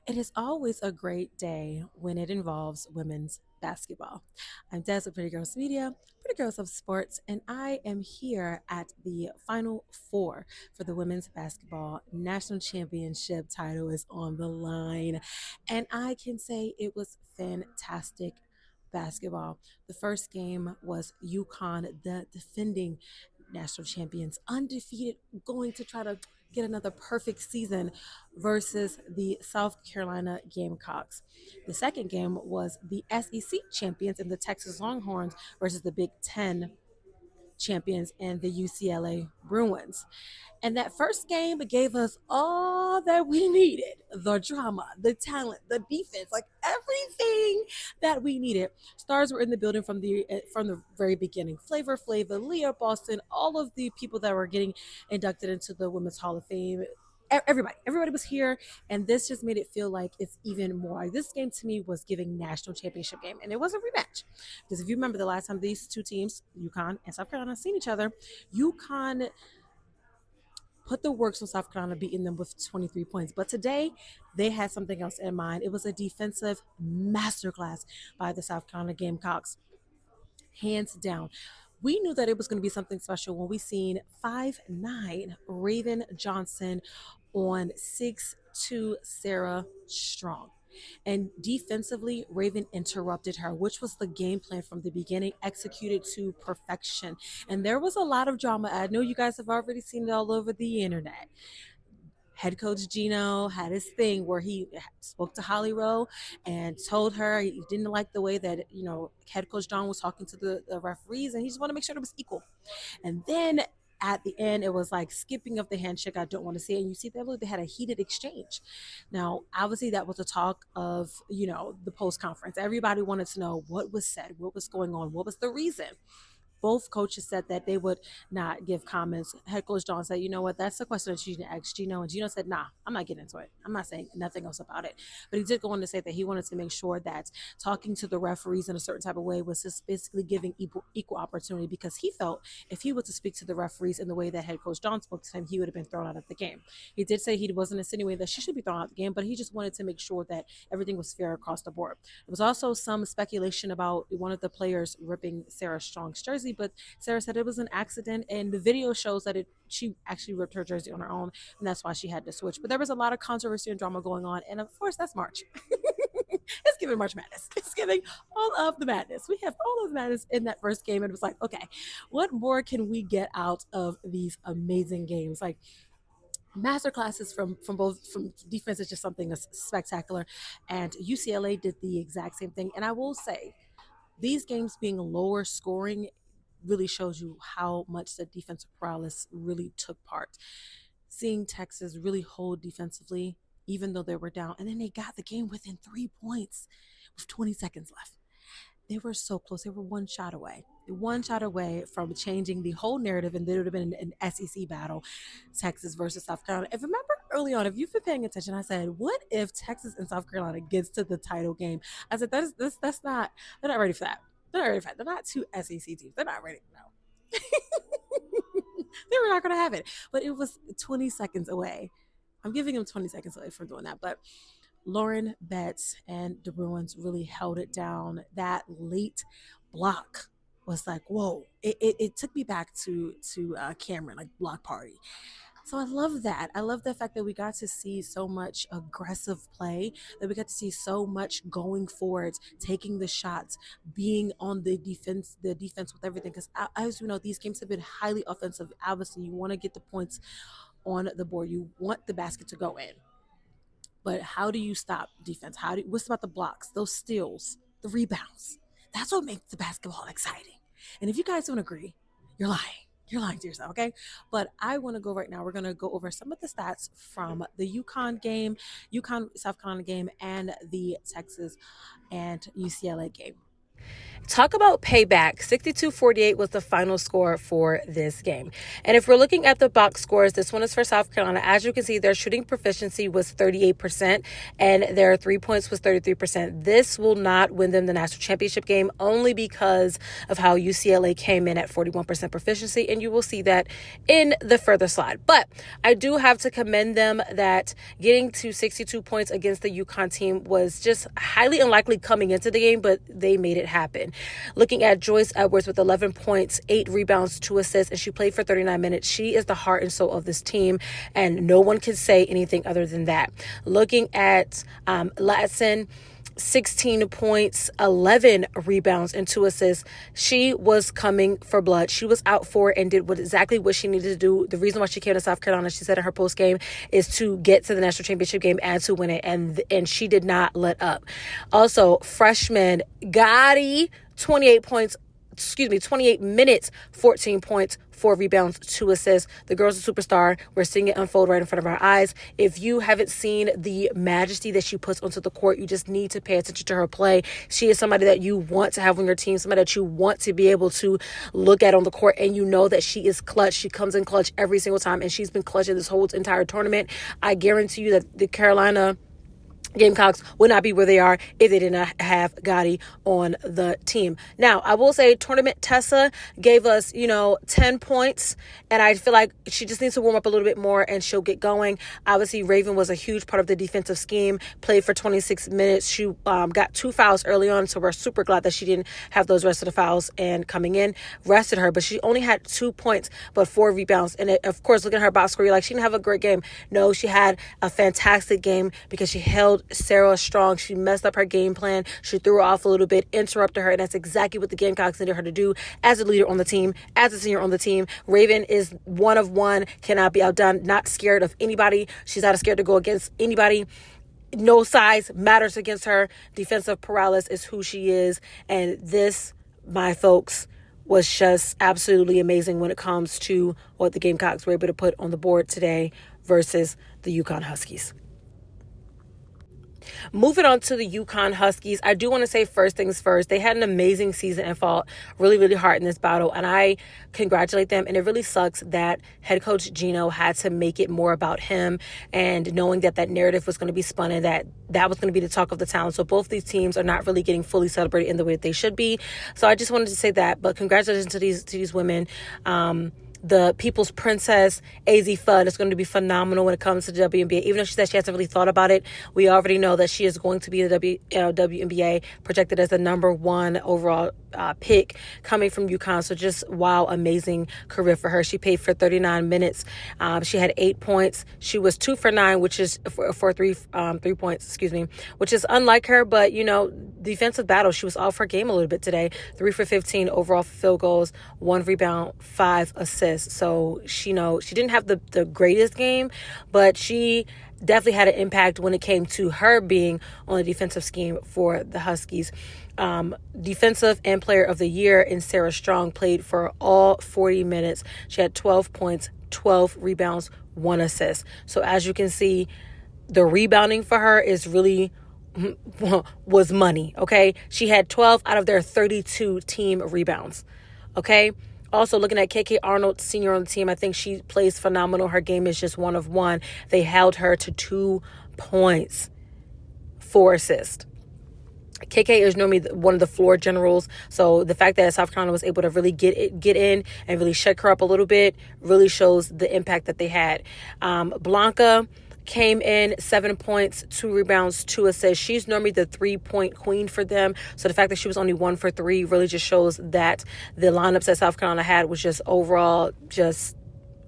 It is always a great day when it involves women's basketball. I'm Des with Pretty Girls Media, Pretty Girls of Sports, and I am here at the Final Four for the Women's Basketball National Championship. Title is on the line, and I can say it was fantastic basketball. The first game was UConn, the defending national champions, undefeated, going to try to get another perfect season versus the South Carolina Gamecocks. The second game was the SEC champions and the Texas Longhorns versus the Big Ten champions and the UCLA Bruins. And that first game gave us all that we needed: the drama, the talent, the defense, like everything that we needed. Stars were in the building from the very beginning. Flavor Flav, Leah Boston, all of the people that were getting inducted into the Women's Hall of Fame. Everybody was here, and this just made it feel like it's even more. Like, this game to me was giving national championship game, and it was a rematch. Because if you remember the last time these two teams, UConn and South Carolina, seen each other, UConn put the works on South Carolina, beating them with 23 points. But today, they had something else in mind. It was a defensive masterclass by the South Carolina Gamecocks, hands down. We knew that it was going to be something special when we seen 5'9" Raven Johnson on 6'2" Sarah Strong. And defensively, Raven interrupted her, which was the game plan from the beginning, executed to perfection. And there was a lot of drama. I know you guys have already seen it all over the internet. Head coach Geno had his thing where he spoke to Holly Rowe and told her he didn't like the way that, head coach John was talking to the referees, and he just wanted to make sure it was equal. And then at the end, it was like skipping of the handshake. I don't want to see it. And you see that they had a heated exchange. Now, obviously, that was a talk of, the post conference. Everybody wanted to know what was said, what was going on, what was the reason. Both coaches said that they would not give comments. Head coach John said, you know what, that's the question that you need to ask Geno. And Geno said, nah, I'm not getting into it. I'm not saying nothing else about it. But he did go on to say that he wanted to make sure that talking to the referees in a certain type of way was just basically giving equal opportunity, because he felt if he was to speak to the referees in the way that head coach John spoke to him, he would have been thrown out of the game. He did say he wasn't insinuating that she should be thrown out of the game, but he just wanted to make sure that everything was fair across the board. There was also some speculation about one of the players ripping Sarah Strong's jersey, but Sarah said it was an accident, and the video shows that she actually ripped her jersey on her own, and that's why she had to switch. But there was a lot of controversy and drama going on, and of course, that's March. It's giving March Madness. It's giving all of the madness. We have all of the madness in that first game, and it was like, okay, what more can we get out of these amazing games? Like, master classes from defense is just something that's spectacular, and UCLA did the exact same thing. And I will say, these games being lower scoring really shows you how much the defensive prowess really took part. Seeing Texas really hold defensively, even though they were down, and then they got the game within 3 points with 20 seconds left. They were so close. They were one shot away from changing the whole narrative, and there would have been an SEC battle, Texas versus South Carolina. And remember early on, if you've been paying attention, I said, what if Texas and South Carolina gets to the title game? I said, that's not, they're not ready for that. They're not ready for that. They're not two SEC teams. They're not ready. No. They were not going to have it. But it was 20 seconds away. I'm giving them 20 seconds away from doing that. But Lauren Betts and the Bruins really held it down. That late block was like, whoa. It took me back to Cameron, like block party. So I love that. I love the fact that we got to see so much aggressive play, that we got to see so much going forward, taking the shots, being on the defense with everything. Because as we know, these games have been highly offensive. Obviously, you want to get the points on the board. You want the basket to go in. But how do you stop defense? What's about the blocks, those steals, the rebounds? That's what makes the basketball exciting. And if you guys don't agree, you're lying. You're lying to yourself, okay? But I want to go right now. We're going to go over some of the stats from the UConn game, UConn South Carolina game, and the Texas and UCLA game. Talk about payback. 62-48 was the final score for this game. And if we're looking at the box scores, this one is for South Carolina. As you can see, their shooting proficiency was 38% and their 3 points was 33%. This will not win them the national championship game only because of how UCLA came in at 41% proficiency, and you will see that in the further slide. But I do have to commend them that getting to 62 points against the UConn team was just highly unlikely coming into the game, but they made it happen. Looking at Joyce Edwards with 11 points, 8 rebounds, 2 assists, and she played for 39 minutes. She is the heart and soul of this team, and no one can say anything other than that. Looking at Latson, 16 points, 11 rebounds, and 2 assists. She was coming for blood. She was out for it and did exactly what she needed to do. The reason why she came to South Carolina, she said in her post game, is to get to the national championship game and to win it. And she did not let up. Also, freshman Gotti, 28 minutes, 14 points, 4 rebounds, 2 assists. The girl's a superstar. We're seeing it unfold right in front of our eyes. If you haven't seen the majesty that she puts onto the court, you just need to pay attention to her play. She is somebody that you want to have on your team, somebody that you want to be able to look at on the court, and you know that she is clutch. She comes in clutch every single time, and she's been clutching this whole entire tournament. I guarantee you that the Carolina Gamecocks would not be where they are if they did not have Gotti on the team. Now, I will say Tournament Tessa gave us, 10 points, and I feel like she just needs to warm up a little bit more and she'll get going. Obviously, Raven was a huge part of the defensive scheme, played for 26 minutes. She got 2 fouls early on, so we're super glad that she didn't have those rest of the fouls, and coming in, rested her, but she only had 2 points, but 4 rebounds. And of course, looking at her box score, you're like, she didn't have a great game. No, she had a fantastic game because she held Sarah strong. She messed up her game plan. She threw her off a little bit, interrupted her, and that's exactly what the Gamecocks needed her to do as a leader on the team, as a senior on the team. Raven is one of one, cannot be outdone, not scared of anybody. She's not scared to go against anybody. No size matters against her. Defensive paralysis is who she is, and this, my folks, was just absolutely amazing when it comes to what the Gamecocks were able to put on the board today versus the UConn Huskies. Moving on to the UConn Huskies, I do want to say first things first. They had an amazing season and fought really, really hard in this battle, and I congratulate them. And it really sucks that head coach Geno had to make it more about him, and knowing that narrative was going to be spun and that was going to be the talk of the town. So both these teams are not really getting fully celebrated in the way that they should be. So I just wanted to say that. But congratulations to these women. The People's Princess, AZ Fudd, is going to be phenomenal when it comes to the WNBA. Even though she said she hasn't really thought about it, we already know that she is going to be the WNBA, projected as the number 1 overall pick coming from UConn. So just, wow, amazing career for her. She played for 39 minutes. She had 8 points. She was 2 for 9, which is for 3 points, which is unlike her. But, defensive battle, she was off her game a little bit today. 3 for 15 overall field goals, 1 rebound, 5 assists. So she didn't have the greatest game, but she definitely had an impact when it came to her being on the defensive scheme for the Huskies. Defensive and player of the year in Sarah Strong played for all 40 minutes. She had 12 points, 12 rebounds, 1 assist. So as you can see, the rebounding for her is really was money. Okay. She had 12 out of their 32 team rebounds. Okay. Also, looking at KK Arnold, senior on the team, I think she plays phenomenal. Her game is just 1 of 1. They held her to 2 points, 4 assists. KK is normally one of the floor generals, so the fact that South Carolina was able to really get in and really shake her up a little bit really shows the impact that they had. Blanca came in 7 points, 2 rebounds, 2 assists. She's normally the 3-point queen for them. So the fact that she was only 1 for 3 really just shows that the lineups that South Carolina had was just overall just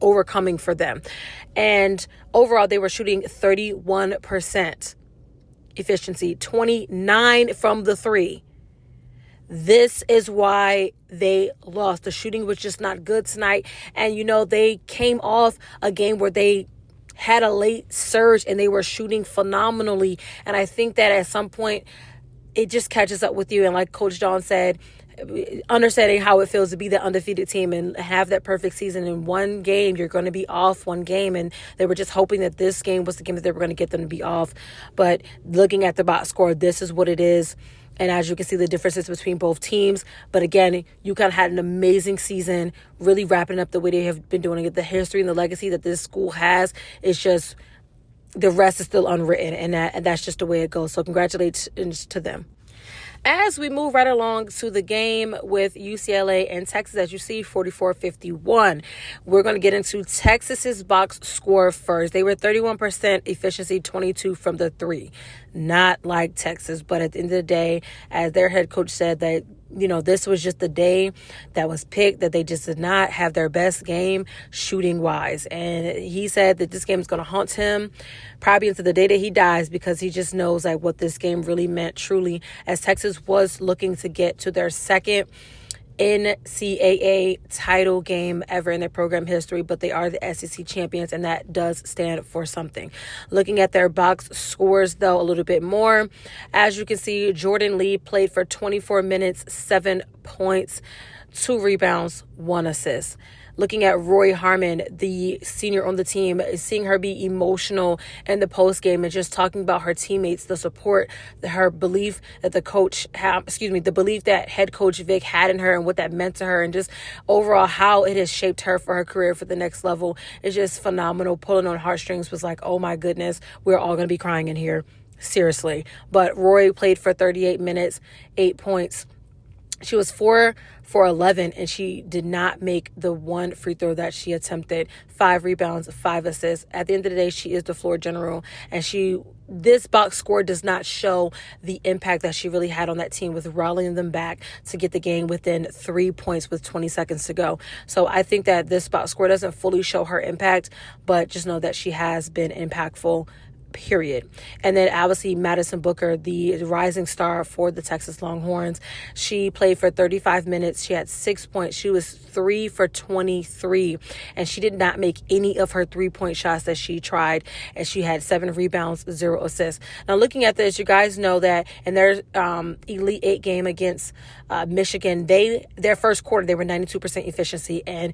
overcoming for them. And overall, they were shooting 31% efficiency, 29 from the 3. This is why they lost. The shooting was just not good tonight. And, they came off a game where they had a late surge and they were shooting phenomenally. And I think that at some point it just catches up with you. And like Coach Dawn said, understanding how it feels to be the undefeated team and have that perfect season. In one game, you're going to be off one game. And they were just hoping that this game was the game that they were going to get them to be off. But looking at the box score, this is what it is. And as you can see, the differences between both teams. But again, UConn had an amazing season, really wrapping up the way they have been doing it. The history and the legacy that this school has is just, the rest is still unwritten, and that's just the way it goes. So congratulations to them. As we move right along to the game with UCLA and Texas, as you see, 44-51. We're going to get into Texas's box score first. They were 31% efficiency, 22 from the three. Not like Texas, but at the end of the day, as their head coach said, that this was just the day that was picked, that they just did not have their best game shooting wise. And he said that this game is going to haunt him probably into the day that he dies, because he just knows like what this game really meant truly, as Texas was looking to get to their second NCAA title game ever in their program history, but they are the SEC champions, and that does stand for something. Looking at their box scores, though, a little bit more. As you can see, Jordan Lee played for 24 minutes, 7 points, 2 rebounds, 1 assist. Looking at Roy Harmon, the senior on the team, seeing her be emotional in the post game and just talking about her teammates, the support, her belief that the belief that head coach Vic had in her and what that meant to her, and just overall how it has shaped her for her career for the next level is just phenomenal. Pulling on heartstrings, was like, oh my goodness, we're all going to be crying in here. Seriously. But Roy played for 38 minutes, 8 points. She was 4 for 11, and she did not make the one free throw that she attempted. 5 rebounds, 5 assists. At the end of the day, she is the floor general, and this box score does not show the impact that she really had on that team with rallying them back to get the game within 3 points with 20 seconds to go. So I think that this box score doesn't fully show her impact, but just know that she has been impactful, period. And then obviously Madison Booker, the rising star for the Texas Longhorns, she played for 35 minutes. She had 6 points. She was 3 for 23, and she did not make any of her 3-point shots that she tried, and she had 7 rebounds, 0 assists. Now looking at this, you guys know that in their Elite 8 game against Michigan, their first quarter, they were 92% efficiency. And,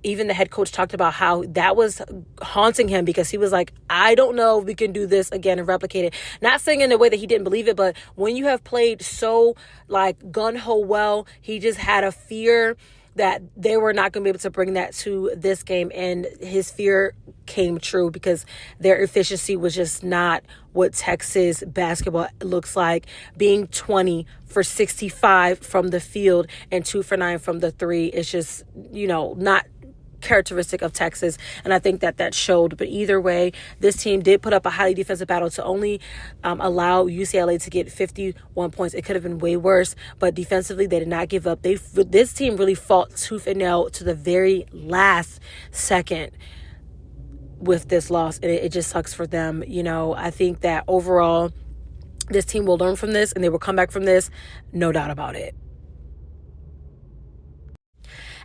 even the head coach talked about how that was haunting him, because he was like, I don't know if we can do this again and replicate it. Not saying in a way that he didn't believe it, but when you have played so like gun-ho well, he just had a fear that they were not going to be able to bring that to this game. And his fear came true, because their efficiency was just not what Texas basketball looks like. Being 20 for 65 from the field and 2 for 9 from the three is just, not characteristic of Texas, and I think that showed. But either way, this team did put up a highly defensive battle to only allow UCLA to get 51 points. It could have been way worse, but defensively they did not give up. This team really fought tooth and nail to the very last second with this loss, and it just sucks for them. I think that overall this team will learn from this, and they will come back from this, no doubt about it.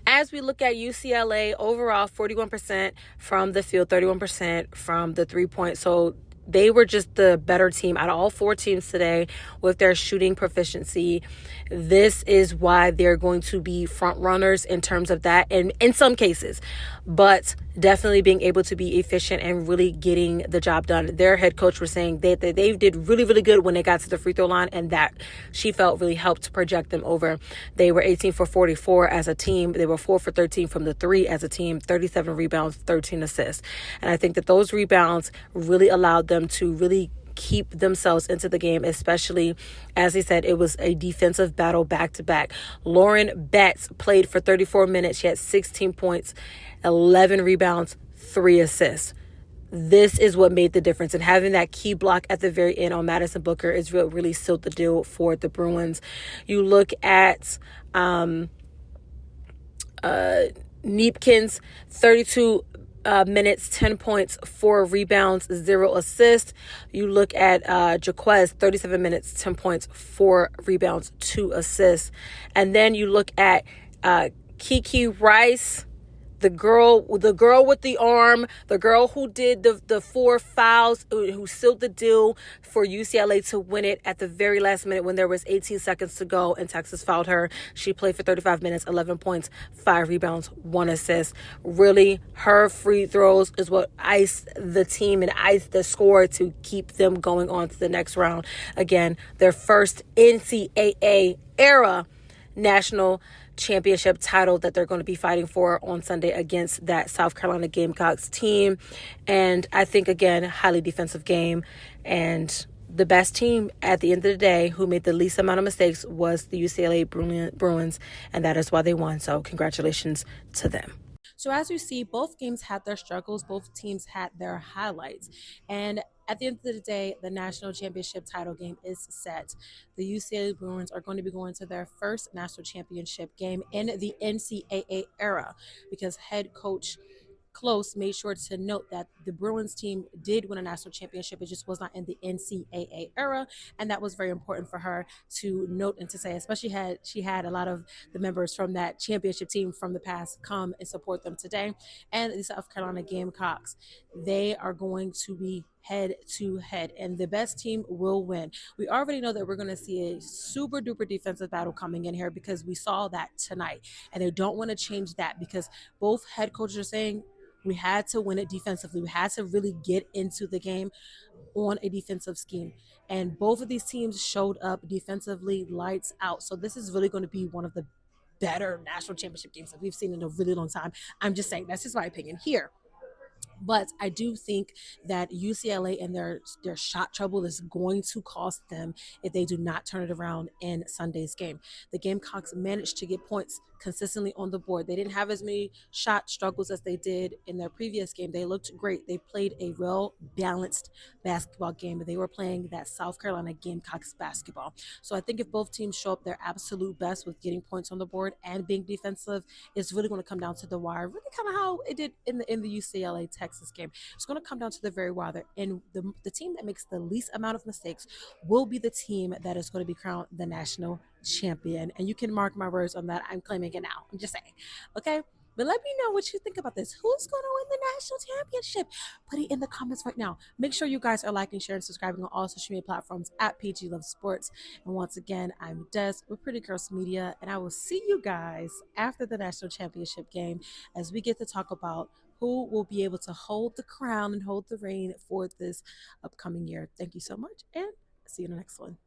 As we look at UCLA, overall 41% from the field, 31% from the 3-point. So they were just the better team out of all 4 teams today with their shooting proficiency. This is why they're going to be front runners in terms of that, and in some cases, but definitely being able to be efficient and really getting the job done. Their head coach was saying that they did really, really good when they got to the free throw line, and that she felt really helped project them over. They were 18 for 44 as a team. They were 4 for 13 from the three as a team, 37 rebounds, 13 assists. And I think that those rebounds really allowed them to really keep themselves into the game, especially, as he said, it was a defensive battle back-to-back. Lauren Betts played for 34 minutes. She had 16 points, 11 rebounds, 3 assists. This is what made the difference. And having that key block at the very end on Madison Booker is what really sealed the deal for the Bruins. You look at Neepkins, 32 minutes, 10 points, 4 rebounds, 0 assists. You look at Jaquez, 37 minutes, 10 points, 4 rebounds, 2 assists. And then you look at Kiki Rice, the girl with the arm, the girl who did the four fouls, who sealed the deal for UCLA to win it at the very last minute when there was 18 seconds to go and Texas fouled her. She played for 35 minutes, 11 points, 5 rebounds, 1 assist. Really, her free throws is what iced the team and iced the score to keep them going on to the next round. Again, their first NCAA era national championship title that they're going to be fighting for on Sunday against that South Carolina Gamecocks team. And I think, again, highly defensive game. And the best team at the end of the day who made the least amount of mistakes was the UCLA Bruins, and that is why they won. So congratulations to them. So as you see, both games had their struggles, both teams had their highlights. And at the end of the day, the national championship title game is set. The UCLA Bruins are going to be going to their first national championship game in the NCAA era because head coach Close made sure to note that the Bruins team did win a national championship. It just was not in the NCAA era, and that was very important for her to note and to say. Especially had she had a lot of the members from that championship team from the past come and support them today. And the South Carolina Gamecocks, they are going to be head to head, and the best team will win. We already know that we're going to see a super duper defensive battle coming in here because we saw that tonight, and they don't want to change that because both head coaches are saying we had to win it defensively. We had to really get into the game on a defensive scheme. And both of these teams showed up defensively, lights out. So this is really going to be one of the better national championship games that we've seen in a really long time. I'm just saying, that's just my opinion here. But I do think that UCLA and their shot trouble is going to cost them if they do not turn it around in Sunday's game. The Gamecocks managed to get points consistently on the board. They didn't have as many shot struggles as they did in their previous game. They looked great. They played a well balanced basketball game, but they were playing that South Carolina Gamecocks basketball. So I think if both teams show up their absolute best with getting points on the board and being defensive, it's really going to come down to the wire. Really kind of how it did in the UCLA Texas game. It's going to come down to the very wire. And the team that makes the least amount of mistakes will be the team that is going to be crowned the national champion. And you can mark my words on that. I'm claiming it now. I'm just saying. Okay. But let me know what you think about this. Who's going to win the national championship? Put it in the comments right now. Make sure you guys are liking, sharing, subscribing on all social media platforms at PG Love Sports. And once again, I'm Des with Pretty Girls Media, and I will see you guys after the national championship game as we get to talk about who will be able to hold the crown and hold the reign for this upcoming year. Thank you so much, and see you in the next one.